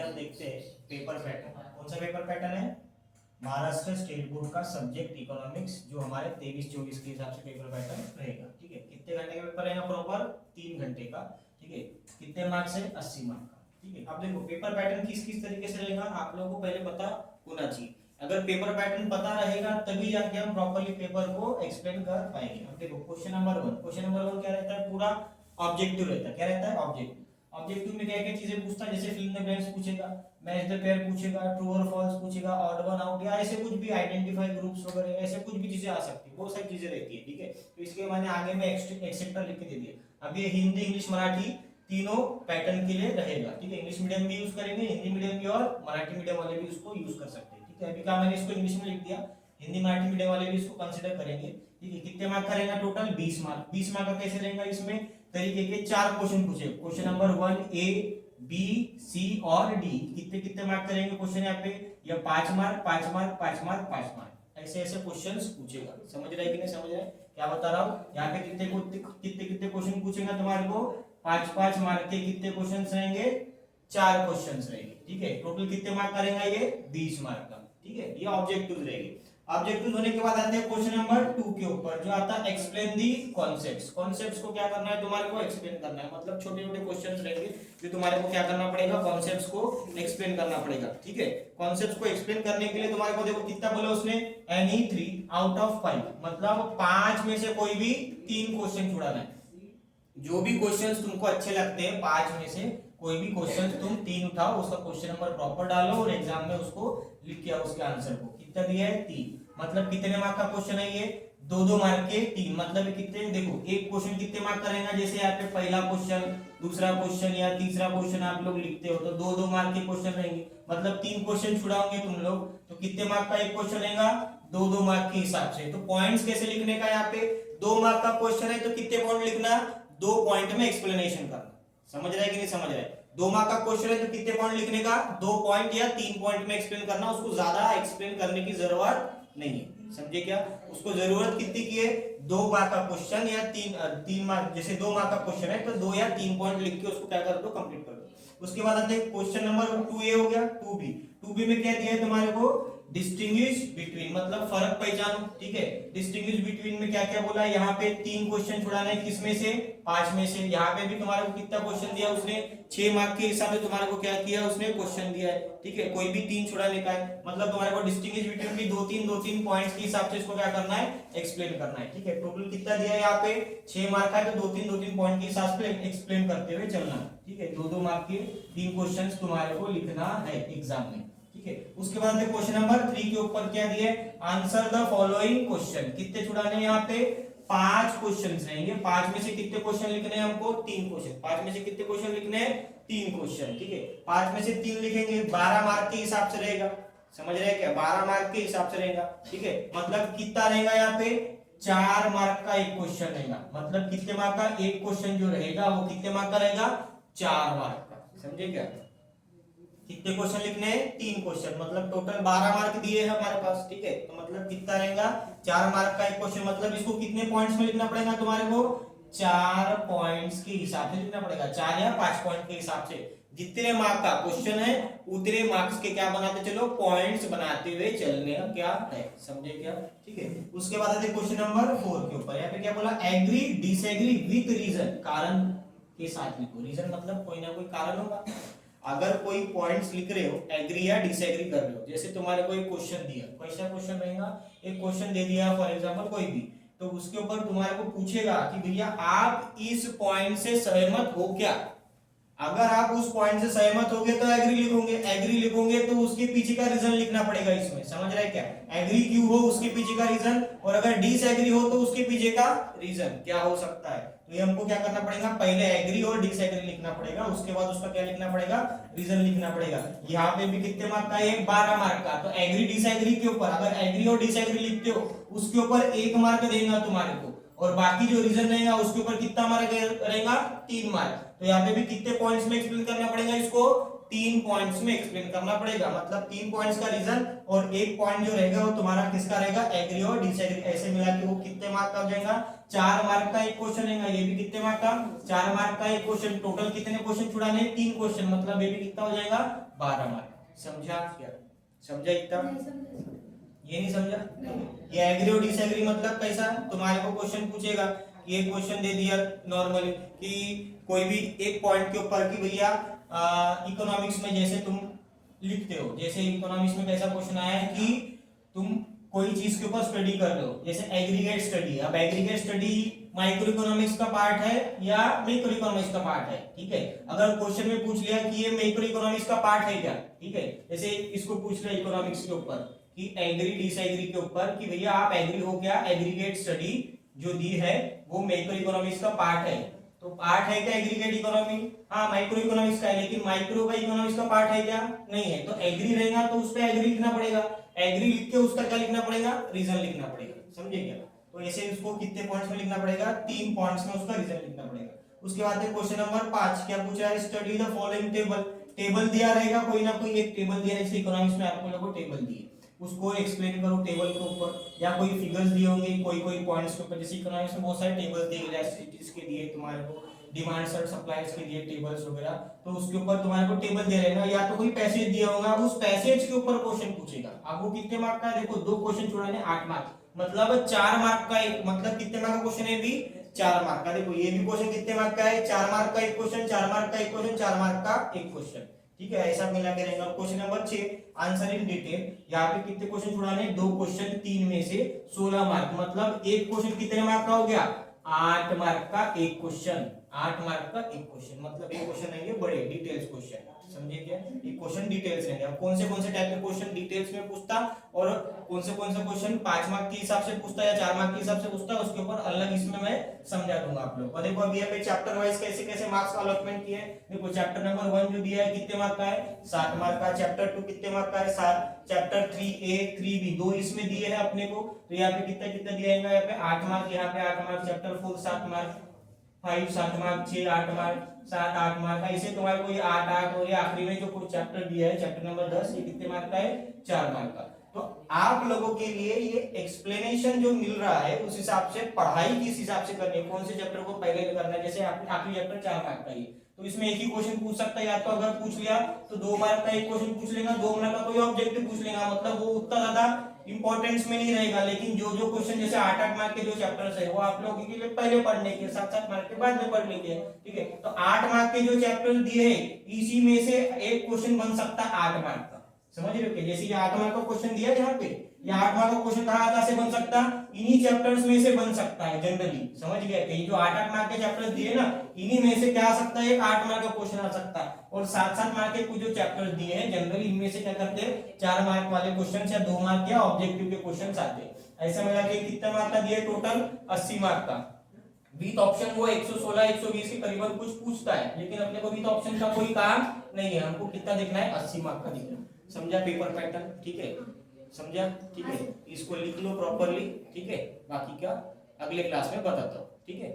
हम देखते हैं पेपर पैटर्न। कौन सा पेपर पैटर्न है? महाराष्ट्र स्टेट बोर्ड का सब्जेक्ट इकोनॉमिक्स, जो हमारे 23-24 के हिसाब से पेपर पैटर्न रहेगा। ठीक है, कितने घंटे का पेपर रहेगा? प्रॉपर 3 घंटे का। ठीक है, कितने मार्क्स है? 80 मार्क्स का। ठीक है, अब देखो पेपर पैटर्न किस किस तरीके से रहेगा आप लोगों को पहले पता होना चाहिए। अगर पेपर पैटर्न पता रहेगा तभी जाके हम प्रॉपर्ली पेपर को एक्सप्लेन कर पाएंगे। अब देखो क्वेश्चन नंबर 1 क्या रहता है? पूरा ऑब्जेक्टिव रहता है। क्या रहता है? ऑब्जेक्टिव। ऑब्जेक्टिव में क्या क्या चीजें पूछता है? जैसे फिल इन द ब्लैंक्स पूछेगा, मैच द पेयर पूछेगा, ट्रू और फॉल्स पूछेगा, ऑड वन आउट, या ऐसे कुछ भी, आइडेंटिफाई ग्रुप्स वगैरह, ऐसे कुछ भी चीजें आ सकती है, बहुत सारी चीजें रहती है। ठीक है, तो इसके मैंने आगे में एक्सेट्रा लिख के दे दिया। अब ये हिंदी, इंग्लिश, मराठी तीनों पैटर्न के लिए रहेगा। ठीक है, इंग्लिश मीडियम भी यूज करेंगे, हिंदी मीडियम भी, और मराठी मीडियम वाले भी उसको यूज कर सकते हैं। ठीक है, अभी क्या मैंने इसको इंग्लिश में लिख दिया, हिंदी मराठी मीडियम वाले भी इसको कंसीडर करेंगे। ठीक है, कितने मार्क का रहेगा? Total 20 mark. 20 मार्क का कैसे रहेगा? इसमें तरीके के 4 क्वेश्चन पूछे। क्वेश्चन नंबर 1 ए, बी, सी और डी। कितने कितने मार्क करेंगे क्वेश्चन यहाँ पे? या 5 मार्क, 5 मार्क, 5 मार्क, 5 मार्क, ऐसे ऐसे क्वेश्चंस पूछेगा। समझ रहे हैं कि नहीं समझ रहे हैं? क्या बता रहा हूँ, यहाँ पे कितने कितने क्वेश्चन पूछेगा तुम्हारे को? 5-5 मार्क के कितने क्वेश्चंस रहेंगे? 4 क्वेश्चंस रहेंगे। ठीक है, टोटल कितने मार्क का रहेगा? ये 20 मार्क का। ठीक है, ये ऑब्जेक्टिव रहेंगे। ऑब्जेक्टिव होने के बाद आते हैं क्वेश्चन नंबर 2 के ऊपर, जो आता है एक्सप्लेन दी कॉन्सेप्ट्स। कॉन्सेप्ट्स को क्या करना है तुम्हारे को? एक्सप्लेन करना है। मतलब छोटे छोटे क्वेश्चंस रहेंगे जो तुम्हारे को क्या करना पड़ेगा? कॉन्सेप्ट्स को एक्सप्लेन करना पड़ेगा। ठीक है, कॉन्सेप्ट्स को एक्सप्लेन करने के लिए तुम्हारे को देखो कितना बोला उसने, एनी 3 आउट ऑफ 5, मतलब 5 में से कोई भी 3 क्वेश्चन छुड़ाना है। जो भी क्वेश्चंस तुमको अच्छे लगते हैं 5 में से कोई भी क्वेश्चन तुम 3 उठाओ, उसका क्वेश्चन नंबर प्रॉपर डालो और एग्जाम में उसको लिख के आओ उसके आंसर को। कितना दिया है? 3। मतलब कितने मार्क का क्वेश्चन है ये? 2-2 मार्क के 3, मतलब कितने? देखो एक क्वेश्चन कितने मार्क का रहेगा? जैसे यहाँ पे पहला क्वेश्चन, दूसरा क्वेश्चन या तीसरा क्वेश्चन आप लोग लिखते हो तो 2-2 मार्क के क्वेश्चन रहेंगे। मतलब 3 क्वेश्चन छुड़ाओगे तुम लोग तो कितने मार्क का एक क्वेश्चन रहेगा? 2-2 मार्क के हिसाब से। तो पॉइंट्स कैसे लिखने का? यहाँ पे 2 मार्क का क्वेश्चन है तो कितने पॉइंट लिखना? 2 पॉइंट में एक्सप्लेनेशन करना। समझ रहे हैं कि नहीं समझ रहे हैं? 2 मार्क का क्वेश्चन है तो कितने पॉइंट लिखने का? 2 पॉइंट या 3 पॉइंट में एक्सप्लेन करना। उसको ज्यादा एक्सप्लेन करने की जरूरत नहीं है। समझे क्या? उसको जरूरत कितनी की है? 2 मार्क का क्वेश्चन या 3 मार्क, जैसे 2 मार्क का क्वेश्चन है तो 2 या 3 पॉइंट लिख के उसको क्या कर दो? कंप्लीट कर दो। उसके बाद आते हैं क्वेश्चन नंबर 2A हो गया। 2B में क्या दिया है तुम्हारे को? डिस्टिंग्विश बिटवीन, मतलब फर्क पहचानो। ठीक है, डिस्टिंग्विश बिटवीन में क्या क्या बोला? यहाँ पे 3 क्वेश्चन छुड़ाना है। किसमें से? 5 में से। यहाँ पे भी तुम्हारे को कितना क्वेश्चन दिया उसने? 6 मार्क के हिसाब से तुम्हारे को क्या किया उसने? क्वेश्चन दिया है। ठीक है, कोई भी 3 छुड़ाने का है, मतलब तुम्हारे को डिस्टिंग्विश बिटवीन भी 2-3 पॉइंट्स के हिसाब से इसको क्या करना है? एक्सप्लेन करना है। ठीक है, टोटल कितना दिया है यहाँ पे? 6 मार्क का है तो 2-3 पॉइंट के हिसाब से एक्सप्लेन करते हुए चलना। ठीक है, 2-2 मार्क के 3 क्वेश्चन तुम्हारे को लिखना है एग्जाम में। ठीक है, उसके बाद क्वेश्चन नंबर 3 के ऊपर क्या दिया है? Answer the following question. कितने छुड़ाने हैं यहाँ पे? 5 क्वेश्चन रहेंगे। 5 में से कितने क्वेश्चन लिखने हैं हमको? 3 क्वेश्चन। 5 में से कितने क्वेश्चन लिखने हैं? 3 क्वेश्चन। ठीक है, 5 में से 3 लिखेंगे, 12 मार्क के हिसाब से रहेगा। समझ रहे हैं क्या? 12 मार्क के हिसाब से रहेगा। ठीक है, मतलब कितना रहेगा यहाँ पे? 4 मार्क का एक क्वेश्चन रहेगा। मतलब कितने मार्क का एक क्वेश्चन जो रहेगा वो कितने मार्क का रहेगा? 4 मार्क का। समझे क्या? कितने क्वेश्चन लिखने हैं? 3 क्वेश्चन, मतलब टोटल 12 मार्क दिए हैं हमारे पास। ठीक है, तो मतलब कितना रहेगा? 4 मार्क का एक क्वेश्चन। मतलब इसको कितने पॉइंट्स में लिखना पड़ेगा तुम्हारे को? 4 पॉइंट्स के हिसाब से लिखना पड़ेगा। 4 या 5 पॉइंट के हिसाब से। जितने मार्क का क्वेश्चन है उतने मार्क्स के क्या बनाते चलो? पॉइंट्स बनाते हुए चलने का क्या है। समझे क्या? ठीक है, उसके बाद आते क्वेश्चन नंबर 4 के ऊपर। यहाँ पे क्या बोला? Agree disagree with reason. कारण के साथ लिखो। रीजन मतलब कोई ना कोई कारण होगा। अगर कोई पॉइंट्स लिख रहे हो, एग्री या डिसएग्री कर रहे हो, जैसे तुम्हारे को एक क्वेश्चन दिया, कैसा क्वेश्चन रहेगा? एक क्वेश्चन दे दिया फॉर एग्जांपल कोई भी, तो उसके ऊपर तुम्हारे को पूछेगा कि भैया आप इस पॉइंट से सहमत हो क्या? अगर आप उस पॉइंट से सहमत होगे तो एग्री लिखोगे, एग्री लिखोगे तो उसके पीछे का रीजन लिखना पड़ेगा इसमें। समझ रहे क्या? एग्री क्यों हो उसके पीछे का रीजन, और अगर डिसएग्री हो तो उसके पीछे का रीजन क्या हो सकता है। तो ये हमको क्या करना पड़ेगा? पहले एग्री और डिसएग्री लिखना पड़ेगा, उसके बाद उसका क्या लिखना पड़ेगा? रीजन लिखना पड़ेगा। यहाँ पे भी कितने मार्क का है? 12 मार्क का। तो एग्री डिसएग्री के ऊपर अगर एग्री और डिसएग्री लिखते हो उसके ऊपर 1 मार्क देगा तुम्हारे को, और बाकी जो रीजन रहेगा उसके ऊपर कितना मार्क रहेगा? 3 मार्क। तो यहाँ पे भी कितने पॉइंट्स में एक्सप्लेन करना पड़ेगा इसको, 3 पॉइंट्स में एक्सप्लेन करना पड़ेगा। मतलब 3 पॉइंट्स का रीजन और एक पॉइंट जो रहेगा वो तुम्हारा किसका रहेगा, एग्री और डिसएग्री, ऐसे मिला के वो कितने मार्क का हो जाएगा, 4 मार्क का एक क्वेश्चन रहेगा। ये भी कितने मार्क का, 4 मार्क का एक क्वेश्चन। टोटल कितने क्वेश्चन छुड़ाने हैं, 3 क्वेश्चन, मतलब ये भी कितना हो जाएगा, 12 मार्क। समझा क्या, समझा इतना, ये नहीं समझा। ये एग्री और डिसएग्री मतलब कैसा, तुम्हारे को क्वेश्चन पूछेगा, ये क्वेश्चन दे दिया नॉर्मली कि कोई भी एक पॉइंट के ऊपर कि भैया इकोनॉमिक्स में जैसे तुम लिखते हो, जैसे इकोनॉमिक्स में कैसा क्वेश्चन आया है कि तुम कोई चीज के ऊपर स्टडी कर रहे हो, जैसे एग्रीगेट स्टडी। अब एग्रीगेट स्टडी माइक्रो इकोनॉमिक्स का पार्ट है या मैक्रो इकोनॉमिक्स का पार्ट है, ठीक है। अगर क्वेश्चन में पूछ लिया कि ये मैक्रो इकोनॉमिक्स का पार्ट है क्या, ठीक है, जैसे इसको पूछ लिया इकोनॉमिक्स के ऊपर कि एग्री डिसएग्री के ऊपर कि भैया आप एग्री हो क्या, एग्रीगेट स्टडी जो दी है वो मैक्रो इकोनॉमिक्स का पार्ट है, तो पार्ट है क्या एग्रीगेट इकोनॉमी, हाँ माइक्रो इकोनॉमिक्स का है, लेकिन माइक्रो का इकोनॉमिक्स का पार्ट है क्या, नहीं है। तो एग्री रहेगा तो उस पे एग्री लिखना पड़ेगा, एग्री लिख के उसका क्या लिखना पड़ेगा, रीजन लिखना पड़ेगा, समझे क्या। तो ऐसे उसको कितने पॉइंट्स में लिखना पड़ेगा, 3 पॉइंट्स में उसका रीजन लिखना पड़ेगा। उसके बाद में क्वेश्चन नंबर 5 क्या पूछा है, study the following table. Table दिया रहेगा, कोई ना कोई एक टेबल दिया है, जैसे इकोनॉमिक्स में आपको लोगों टेबल दी है, उसको एक्सप्लेन करो टेबल के ऊपर, या कोई फिगर्स दिए होंगे कोई कोई पॉइंट्स के ऊपर, जैसे इकोनॉमिक्स में बहुत सारे टेबल्स दिए, इलास्टिसिटीज के दिए तुम्हारे को, डिमांड्स और सप्लाईज के दिए टेबल्स वगैरह, तो उसके ऊपर तुम्हारे को टेबल दे रहेगा, या तो कोई पैसेज दिया होगा, उस पैसेज के ऊपर क्वेश्चन पूछेगा। अब वो कितने मार्क का है, देखो 2 क्वेश्चन छुड़ाने 8 मार्क, मतलब 4 मार्क का एक, मतलब कितने मार्क का क्वेश्चन है भी, 4 मार्क का। देखो ये भी क्वेश्चन कितने मार्क का है, 4 मार्क का एक क्वेश्चन, 4 मार्क का एक क्वेश्चन, 4 मार्क का एक क्वेश्चन, ठीक है, ऐसा मिला के रहेगा। Question number 6 answer in detail, यहाँ पे कितने क्वेश्चन छुड़ाने, 2 क्वेश्चन, 3 में से 16 मार्क, मतलब एक क्वेश्चन कितने मार्क का हो गया, 8 मार्क का एक क्वेश्चन, 8 मार्क का एक क्वेश्चन, मतलब एक क्वेश्चन रहेंगे बड़े डिटेल्स क्वेश्चन, समझे क्या, एक क्वेश्चन डिटेल्स रहेंगे। अब कौन से टाइप के क्वेश्चन डिटेल्स में पूछता और कौन से क्वेश्चन 5 मार्क के हिसाब से पूछता या 4 मार्क के हिसाब से पूछता, उसके ऊपर अलग इसमें मैं समझा दूंगा आप लोग। और देखो अभी यहाँ पे चैप्टर वाइज कैसे कैसे मार्क्स का अलॉटमेंट किए, देखो चैप्टर नंबर 1 जो दिया है कितने मार्क का है, 7 मार्क का, चैप्टर 2 कितने मार्क का है, 7, चैप्टर 3A 3B 2 इसमें दिए हैं अपने को, तो यहाँ पे कितना कितना दिया है, यहाँ पे 8 मार्क, यहाँ पे 8 mark, chapter 4 7 mark, 5 7 mark, 6 8 mark, 7 8 mark, ऐसे तुम्हारे को ये 8 8 और ये आखिरी में जो कुछ चैप्टर दिया है चैप्टर नंबर 10, ये कितने मार्क का है, 4 मार्क का। तो आप लोगों के लिए ये एक्सप्लेनेशन जो मिल रहा है उस हिसाब से पढ़ाई किस हिसाब से करनी है, कौन से चैप्टर को पहले करना है, जैसे आखिरी चैप्टर 4 मार्क का ही, तो इसमें एक ही क्वेश्चन पूछ सकता है, या तो अगर पूछ लिया तो 2 मार्क का एक क्वेश्चन पूछ लेगा, 2 मार्क का कोई ऑब्जेक्टिव पूछ लेगा, मतलब वो उतना ज्यादा इंपॉर्टेंस में नहीं रहेगा। लेकिन जो जो क्वेश्चन जैसे 8 मार्क के जो चैप्टर्स है वो आप लोगों के लिए पहले पढ़ने के, 7 मार्क के बाद में पढ़ लेंगे, ठीक है। तो 8 मार्क के जो चैप्टर दिए हैं इसी में से एक क्वेश्चन बन सकता है 8 मार्क का, समझ रहे हो क्या, जैसे ये 8 मार्क का क्वेश्चन दिया है यहाँ पे, ये 8 मार्क का क्वेश्चन कहाँ से बन सकता है, इन्हीं चैप्टर्स में से बन सकता है जनरली, समझ गए, कहीं जो 8 मार्क के चैप्टर्स दिए ना इन्हीं में से क्या आ सकता है, एक 8 मार्क का क्वेश्चन आ सकता है, और 7 मार्क के कुछ जो चैप्टर्स दिए हैं जनरली इनमें से क्या करते हैं 4 मार्क वाले क्वेश्चन या 2 मार्क या ऑब्जेक्टिव के क्वेश्चन आते हैं। ऐसा मिला के कितना मार्क का दिया टोटल 80 मार्क का। विथ ऑप्शन वो 116 120 के करीबन कुछ पूछता है, लेकिन अपने को विथ ऑप्शन का कोई काम नहीं है, हमको कितना देखना है 80 मार्क का देखना है। समझा पेपर पैटर्न, ठीक है, समझा, ठीक है, इसको लिख लो प्रॉपरली, ठीक है, बाकी का अगले क्लास में बताता हूँ, ठीक है।